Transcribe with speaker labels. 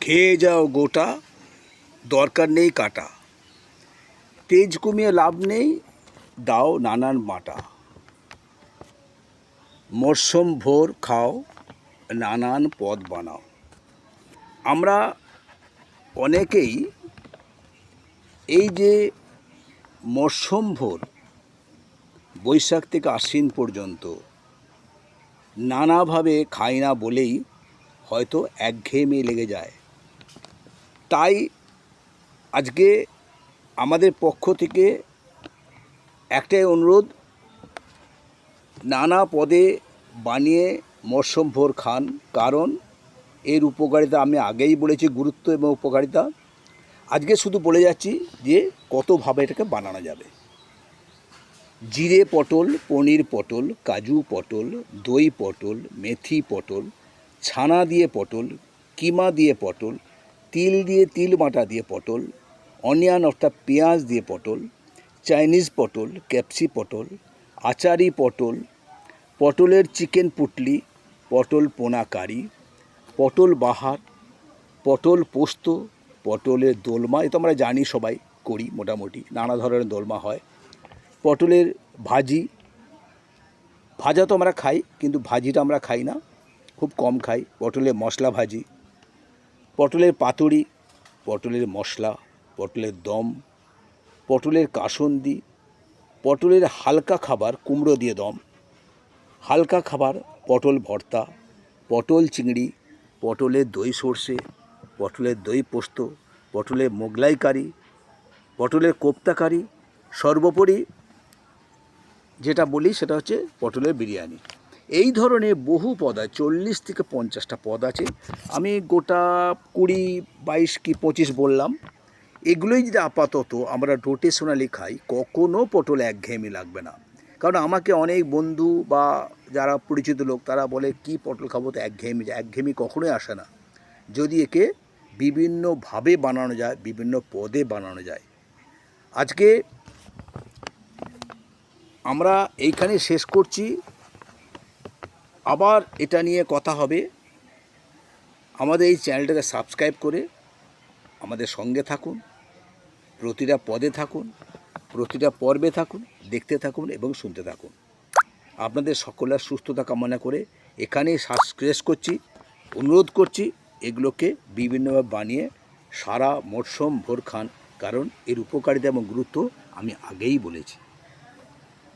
Speaker 1: খেয়ে যাও গোটা, দরকার নেই কাটা। তেজ কমিয়ে লাভ নেই, দাও নানান বাটা। মরশুম ভোর খাও, নানান পদ বানাও। আমরা অনেকেই এই যে মরশুম ভোর বৈশাখ থেকে আশ্বিন পর্যন্ত নানাভাবে খাই না বলেই হয়তো একঘেয়েমি লেগে যায়। তাই আজকে আমাদের পক্ষ থেকে একটাই অনুরোধ, নানা পদে বানিয়ে মরশুম ভোর খান। কারণ এর উপকারিতা আমি আগেই বলেছি, গুরুত্ব এবং উপকারিতা। আজকে শুধু বলে যাচ্ছি যে কতভাবে এটাকে বানানো যাবে। জিরে পটল, পনির পটল, কাজু পটল, দই পটল, মেথি পটল, ছানা দিয়ে পটল, কিমা দিয়ে পটল, তিল দিয়ে তিল বাটা দিয়ে পটল, অনিয়ন অর্থাৎ পেঁয়াজ দিয়ে পটল, চাইনিজ পটল, ক্যাপসি পটল, আচারি পটল, পটলের চিকেন পুটলি, পটল পোনা কারি, পটল বাহার, পটল পোস্ত, পটলের দোলমা। এ তো আমরা জানি, সবাই করি মোটামুটি, নানা ধরনের দোলমা হয়। পটলের ভাজি, ভাজা তো আমরা খাই, কিন্তু ভাজিটা আমরা খাই না, খুব কম খাই। পটলের মশলা ভাজি, পটলের পাতুড়ি, পটলের মশলা, পটলের দম, পটলের কাসুন্দি, পটলের হালকা খাবার কুমড়ো দিয়ে দম, হালকা খাবার পটল ভর্তা, পটল চিংড়ি, পটলের দই সর্ষে, পটলের দই পোস্ত, পটলের মোগলাই কারি, পটলের কোপ্তা কারি, সর্বোপরি যেটা বলি সেটা হচ্ছে পটলের বিরিয়ানি। এই ধরনের বহু পদ আছে, 40 থেকে 50টা পদ আছে। আমি গোটা 20, 22 কি 25 বললাম। এগুলোই যদি আপাতত আমরা রোটেশনালি খাই, কখনও পটল একঘেয়েমি লাগবে না। কারণ আমাকে অনেক বন্ধু বা যারা পরিচিত লোক তারা বলে কি পটল খাবো, তো একঘেয়েমি কখনোই আসে না যদি একে বিভিন্নভাবে বানানো যায়, বিভিন্ন পদে বানানো যায়। আজকে আমরা এইখানে শেষ করছি, আবার এটা নিয়ে কথা হবে। আমাদের এই চ্যানেলটাকে সাবস্ক্রাইব করে আমাদের সঙ্গে থাকুন, প্রতিটা পদে থাকুন, প্রতিটা পর্বে থাকুন, দেখতে থাকুন এবং শুনতে থাকুন। আপনাদের সকলের সুস্থতা কামনা করে এখানেই শেষ করছি। অনুরোধ করছি এগুলোকে বিভিন্নভাবে বানিয়ে সারা মরশুম ভোর খান, কারণ এর উপকারিতা এবং গুরুত্ব আমি আগেই বলেছি।